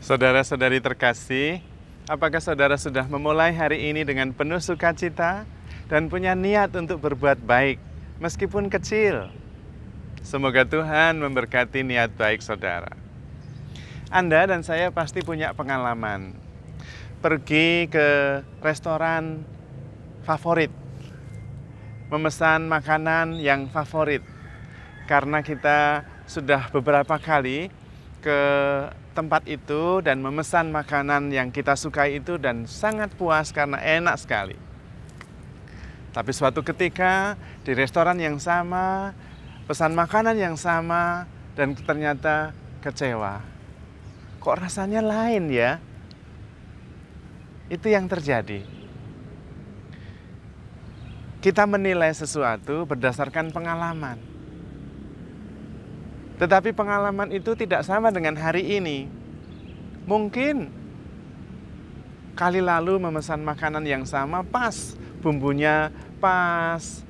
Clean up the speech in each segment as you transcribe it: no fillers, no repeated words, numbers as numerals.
Saudara-saudari terkasih, apakah saudara sudah memulai hari ini dengan penuh sukacita dan punya niat untuk berbuat baik, meskipun kecil? Semoga Tuhan memberkati niat baik saudara. Anda dan saya pasti punya pengalaman pergi ke restoran favorit, memesan makanan yang favorit, karena kita sudah beberapa kali ke tempat itu dan memesan makanan yang kita sukai itu dan sangat puas karena enak sekali. Tapi suatu ketika di restoran yang sama, pesan makanan yang sama dan ternyata kecewa. Kok rasanya lain ya? Itu yang terjadi. Kita menilai sesuatu berdasarkan pengalaman. Tetapi pengalaman itu tidak sama dengan hari ini. Mungkin kali lalu memesan makanan yang sama pas, bumbunya pas,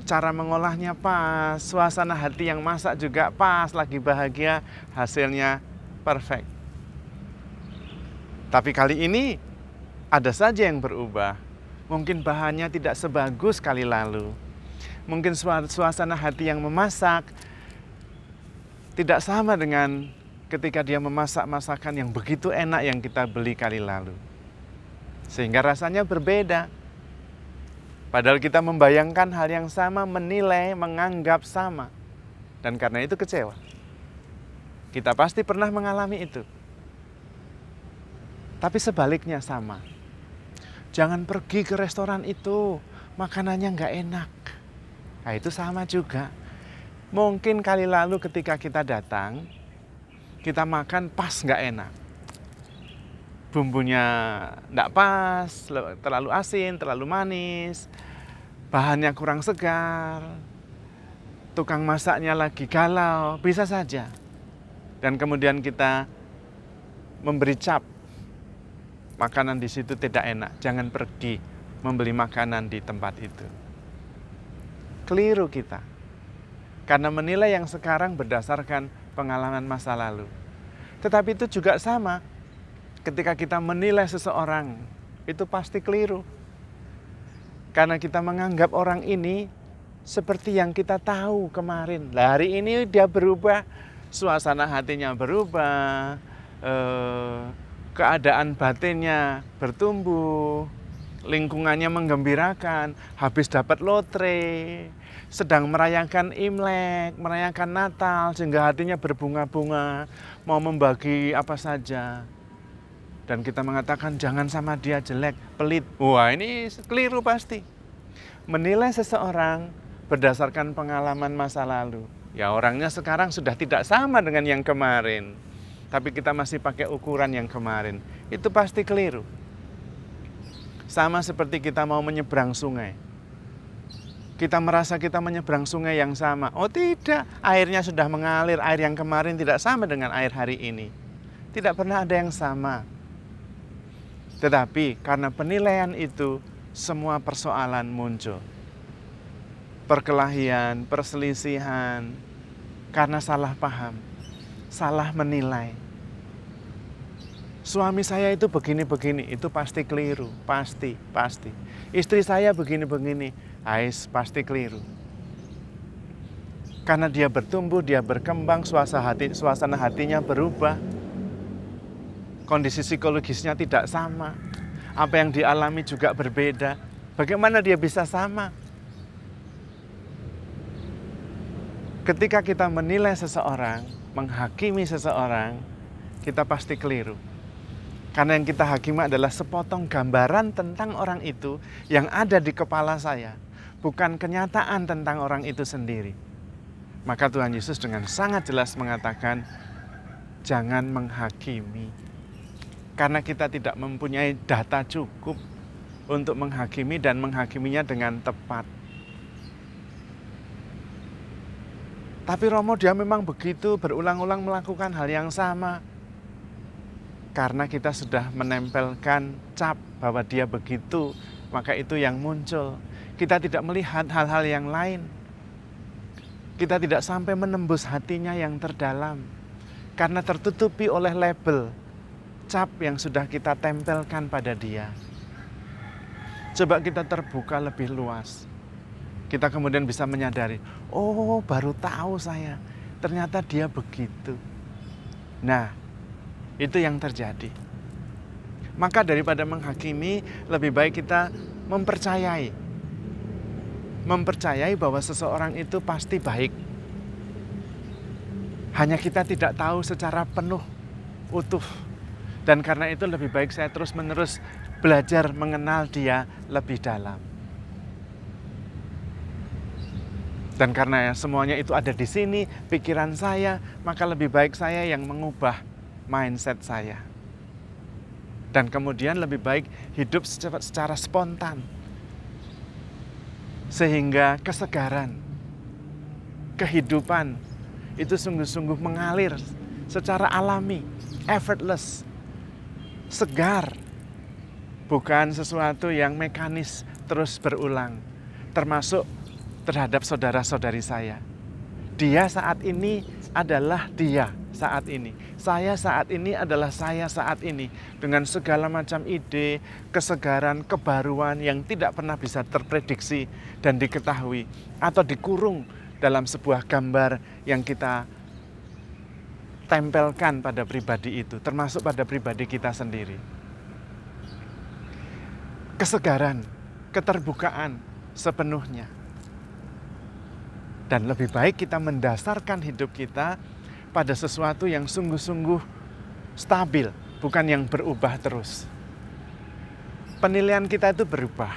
cara mengolahnya pas, suasana hati yang masak juga pas, lagi bahagia, hasilnya perfect. Tapi kali ini ada saja yang berubah. Mungkin bahannya tidak sebagus kali lalu. Mungkin suasana hati yang memasak tidak sama dengan ketika dia memasak masakan yang begitu enak yang kita beli kali lalu. Sehingga rasanya berbeda. Padahal kita membayangkan hal yang sama, menilai, menganggap sama. Dan karena itu kecewa. Kita pasti pernah mengalami itu. Tapi sebaliknya sama. Jangan pergi ke restoran itu, makanannya nggak enak. Nah itu sama juga. Mungkin kali lalu ketika kita datang, kita makan pas nggak enak. Bumbunya nggak pas, terlalu asin, terlalu manis, bahannya kurang segar, tukang masaknya lagi galau, bisa saja. Dan kemudian kita memberi cap, makanan di situ tidak enak, jangan pergi membeli makanan di tempat itu. Keliru kita. Karena menilai yang sekarang berdasarkan pengalaman masa lalu. Tetapi itu juga sama. Ketika kita menilai seseorang, itu pasti keliru. Karena kita menganggap orang ini seperti yang kita tahu kemarin. Lah hari ini dia berubah, suasana hatinya berubah, keadaan batinnya bertumbuh, lingkungannya menggembirakan, habis dapat lotre, sedang merayakan Imlek, merayakan Natal, sehingga hatinya berbunga-bunga, mau membagi apa saja. Dan kita mengatakan jangan sama dia, jelek, pelit. Wah ini keliru pasti. Menilai seseorang berdasarkan pengalaman masa lalu. Ya orangnya sekarang sudah tidak sama dengan yang kemarin. Tapi kita masih pakai ukuran yang kemarin. Itu pasti keliru. Sama seperti kita mau menyeberang sungai. Kita merasa kita menyeberang sungai yang sama. Oh tidak, airnya sudah mengalir. Air yang kemarin tidak sama dengan air hari ini. Tidak pernah ada yang sama. Tetapi karena penilaian itu, semua persoalan muncul. Perkelahian, perselisihan, karena salah paham, salah menilai. Suami saya itu begini-begini, itu pasti keliru, pasti. Istri saya begini-begini, pasti keliru. Karena dia bertumbuh, dia berkembang, suasana hatinya berubah. Kondisi psikologisnya tidak sama. Apa yang dialami juga berbeda. Bagaimana dia bisa sama? Ketika kita menilai seseorang, menghakimi seseorang, kita pasti keliru. Karena yang kita hakimi adalah sepotong gambaran tentang orang itu yang ada di kepala saya. Bukan kenyataan tentang orang itu sendiri. Maka Tuhan Yesus dengan sangat jelas mengatakan, jangan menghakimi. Karena kita tidak mempunyai data cukup untuk menghakimi dan menghakiminya dengan tepat. Tapi Romo dia memang begitu berulang-ulang melakukan hal yang sama. Karena kita sudah menempelkan cap bahwa dia begitu, maka itu yang muncul. Kita tidak melihat hal-hal yang lain. Kita tidak sampai menembus hatinya yang terdalam. Karena tertutupi oleh label. cap yang sudah kita tempelkan pada dia. Coba kita terbuka lebih luas. Kita kemudian bisa menyadari, oh baru tahu saya, ternyata dia begitu. Nah, itu yang terjadi. Maka daripada menghakimi, lebih baik kita mempercayai. Mempercayai bahwa seseorang itu pasti baik. Hanya kita tidak tahu secara penuh, utuh. Dan karena itu lebih baik saya terus-menerus belajar mengenal dia lebih dalam. Dan karena semuanya itu ada di sini, pikiran saya, maka lebih baik saya yang mengubah mindset saya. Dan kemudian lebih baik hidup secara spontan. Sehingga kesegaran, kehidupan itu sungguh-sungguh mengalir secara alami, effortless, segar. Bukan sesuatu yang mekanis terus berulang. Termasuk terhadap saudara-saudari saya. Dia saat ini adalah dia saat ini. Saya saat ini adalah saya saat ini. Dengan segala macam ide, kesegaran, kebaruan yang tidak pernah bisa terprediksi dan diketahui. Atau dikurung dalam sebuah gambar yang kita tempelkan pada pribadi itu. Termasuk pada pribadi kita sendiri. Kesegaran, keterbukaan sepenuhnya. Dan lebih baik kita mendasarkan hidup kita pada sesuatu yang sungguh-sungguh stabil, bukan yang berubah terus. Penilaian kita itu berubah.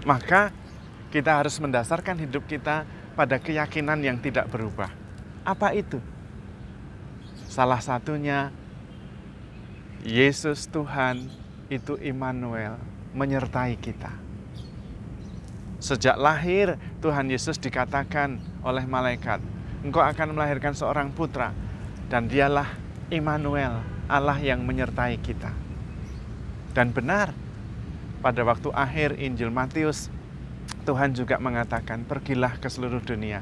Maka kita harus mendasarkan hidup kita pada keyakinan yang tidak berubah. Apa itu? Salah satunya, Yesus Tuhan itu Immanuel, menyertai kita. Sejak lahir Tuhan Yesus dikatakan oleh malaikat, engkau akan melahirkan seorang putra dan dialah Immanuel, Allah yang menyertai kita. Dan benar, pada waktu akhir Injil Matius, Tuhan juga mengatakan, pergilah ke seluruh dunia,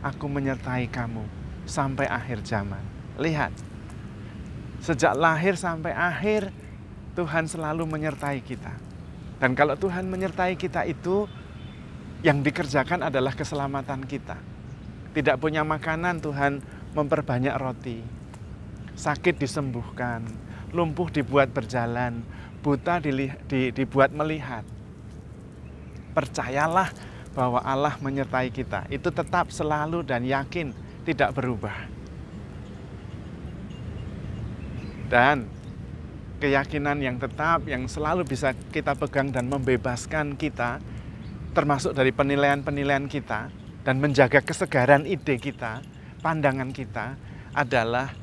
aku menyertai kamu sampai akhir zaman. Lihat, sejak lahir sampai akhir Tuhan selalu menyertai kita. Dan kalau Tuhan menyertai kita itu, yang dikerjakan adalah keselamatan kita. Tidak punya makanan, Tuhan memperbanyak roti. Sakit disembuhkan, lumpuh dibuat berjalan, buta dibuat melihat. Percayalah bahwa Allah menyertai kita. Itu tetap selalu dan yakin tidak berubah. Dan keyakinan yang tetap, yang selalu bisa kita pegang dan membebaskan kita, termasuk dari penilaian-penilaian kita, dan menjaga kesegaran ide kita, pandangan kita, adalah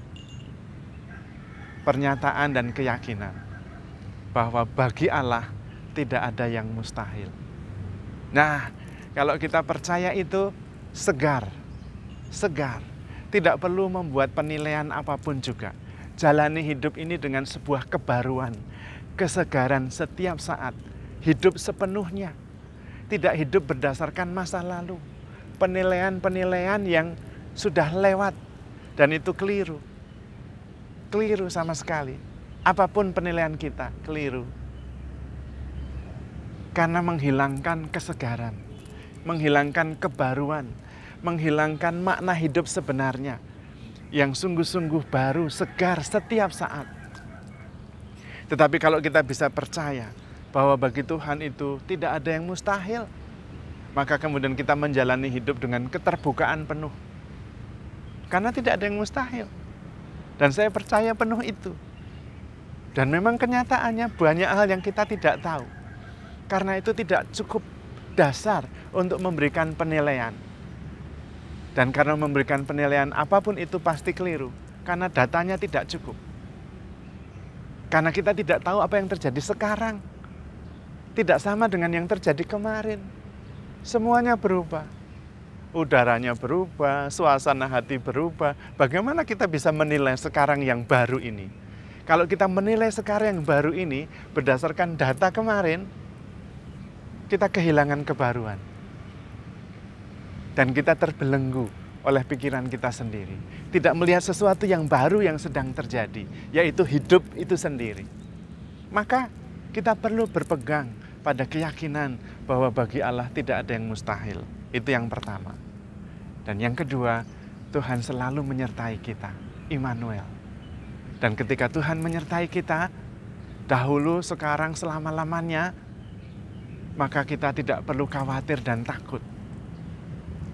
pernyataan dan keyakinan bahwa bagi Allah tidak ada yang mustahil. Nah, kalau kita percaya itu segar, tidak perlu membuat penilaian apapun juga. Jalani hidup ini dengan sebuah kebaruan, kesegaran setiap saat, hidup sepenuhnya. Tidak hidup berdasarkan masa lalu, penilaian-penilaian yang sudah lewat, dan itu keliru. Keliru sama sekali. Apapun penilaian kita, keliru. Karena menghilangkan kesegaran, menghilangkan kebaruan, menghilangkan makna hidup sebenarnya, yang sungguh-sungguh baru, segar setiap saat. Tetapi kalau kita bisa percaya bahwa bagi Tuhan itu tidak ada yang mustahil, maka kemudian kita menjalani hidup dengan keterbukaan penuh. Karena tidak ada yang mustahil. Dan saya percaya penuh itu. Dan memang kenyataannya banyak hal yang kita tidak tahu. Karena itu tidak cukup dasar untuk memberikan penilaian. Dan karena memberikan penilaian apapun itu pasti keliru. Karena datanya tidak cukup. Karena kita tidak tahu apa yang terjadi sekarang. Tidak sama dengan yang terjadi kemarin. Semuanya berubah. Udaranya berubah, suasana hati berubah. Bagaimana kita bisa menilai sekarang yang baru ini? Kalau kita menilai sekarang yang baru ini berdasarkan data kemarin, kita kehilangan kebaruan. Dan kita terbelenggu oleh pikiran kita sendiri. Tidak melihat sesuatu yang baru yang sedang terjadi, yaitu hidup itu sendiri. Maka kita perlu berpegang pada keyakinan bahwa bagi Allah tidak ada yang mustahil. Itu yang pertama. Dan yang kedua, Tuhan selalu menyertai kita, Immanuel. Dan ketika Tuhan menyertai kita, dahulu, sekarang, selama-lamanya, maka kita tidak perlu khawatir dan takut.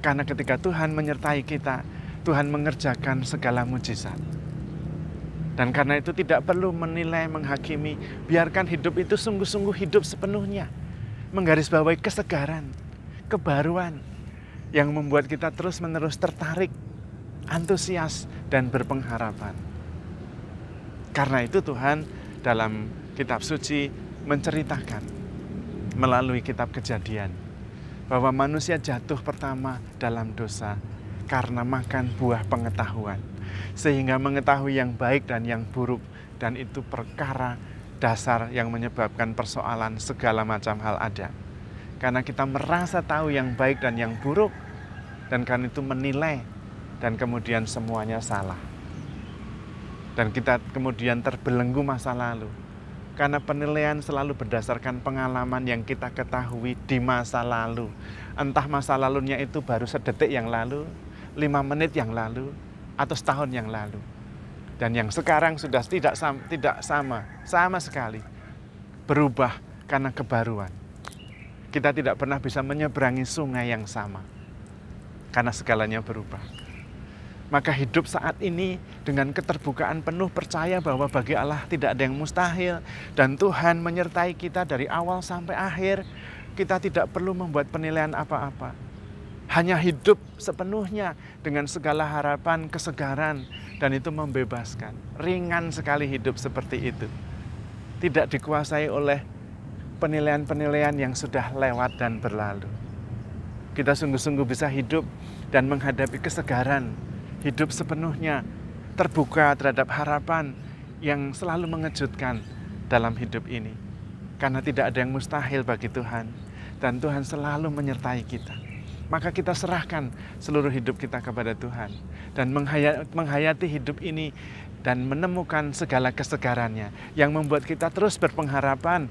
Karena ketika Tuhan menyertai kita, Tuhan mengerjakan segala mujizat. Dan karena itu tidak perlu menilai, menghakimi, biarkan hidup itu sungguh-sungguh hidup sepenuhnya. Menggarisbawahi kesegaran, kebaruan, yang membuat kita terus-menerus tertarik, antusias, dan berpengharapan. Karena itu Tuhan dalam kitab suci menceritakan melalui kitab Kejadian bahwa manusia jatuh pertama dalam dosa karena makan buah pengetahuan, sehingga mengetahui yang baik dan yang buruk, dan itu perkara dasar yang menyebabkan persoalan segala macam hal ada. Karena kita merasa tahu yang baik dan yang buruk, dan karena itu menilai, dan kemudian semuanya salah. Dan kita kemudian terbelenggu masa lalu. Karena penilaian selalu berdasarkan pengalaman yang kita ketahui di masa lalu. Entah masa lalunya itu baru sedetik yang lalu, 5 menit yang lalu, atau setahun yang lalu. Dan yang sekarang sudah tidak sama sekali. Berubah karena kebaruan. Kita tidak pernah bisa menyeberangi sungai yang sama. Karena segalanya berubah. Maka hidup saat ini dengan keterbukaan penuh percaya bahwa bagi Allah tidak ada yang mustahil. Dan Tuhan menyertai kita dari awal sampai akhir. Kita tidak perlu membuat penilaian apa-apa. Hanya hidup sepenuhnya dengan segala harapan, kesegaran. Dan itu membebaskan. Ringan sekali hidup seperti itu. Tidak dikuasai oleh penilaian-penilaian yang sudah lewat dan berlalu. Kita sungguh-sungguh bisa hidup dan menghadapi kesegaran. Hidup sepenuhnya terbuka terhadap harapan yang selalu mengejutkan dalam hidup ini. Karena tidak ada yang mustahil bagi Tuhan. Dan Tuhan selalu menyertai kita. Maka kita serahkan seluruh hidup kita kepada Tuhan. Dan menghayati hidup ini dan menemukan segala kesegarannya. Yang membuat kita terus berpengharapan.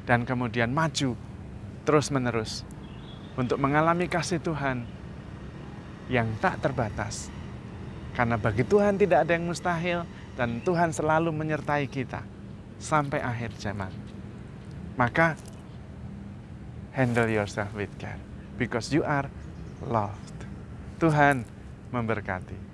Dan kemudian maju terus menerus. Untuk mengalami kasih Tuhan yang tak terbatas. Karena bagi Tuhan tidak ada yang mustahil dan Tuhan selalu menyertai kita sampai akhir zaman. Maka handle yourself with care because you are loved. Tuhan memberkati.